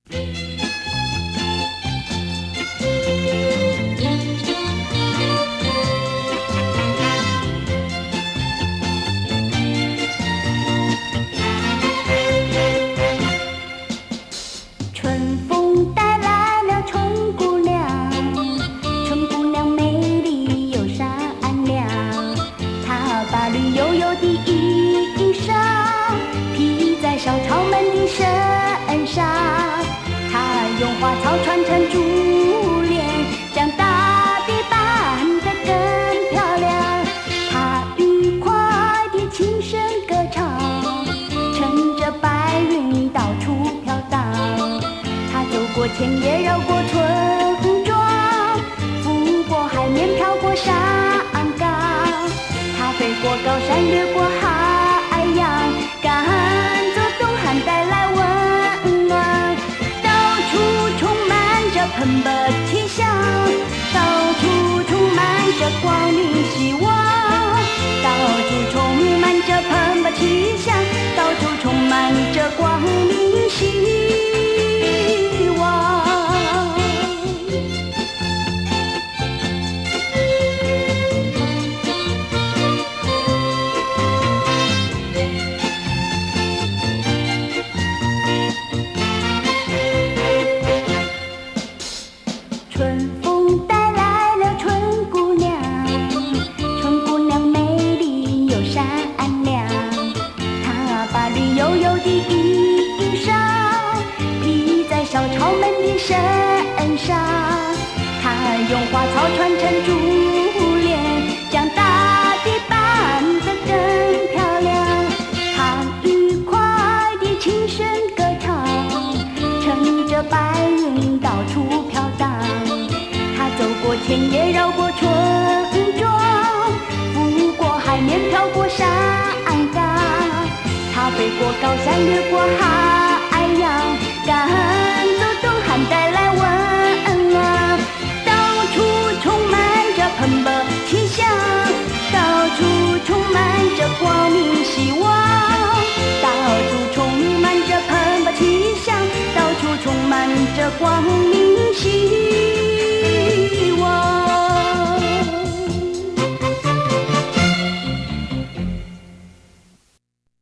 春风带来了春姑娘，春姑娘美丽又善良，她把绿油油的衣裳披在小草们的身上，她用花草穿成珠帘，将大地扮得更漂亮。她愉快地轻声歌唱，乘着白云到处飘荡。走过田野，绕过村庄，拂过海面，飘过山岗。它飞过高山，越过海洋，赶走东汉，带来温暖。到处充满着蓬勃气象，到处充满着光明希望。到处充满着蓬勃气象，到处充满着光明希望。春风带来了春姑娘，春姑娘美丽又善良，她把绿油油的衣裳披在小草们的身上，她用花草穿成珠帘，将大地扮得更漂亮。她愉快地轻声歌唱，乘着白云到处飘荡。她走过田野，绕过村庄，拂过海面，飘过山岗。她飞过高山，越过海洋，赶走东汉，带来温暖。到处充满着蓬勃气象，到处充满着光明希望。到处充满着蓬勃气象，到处充满着光明希望。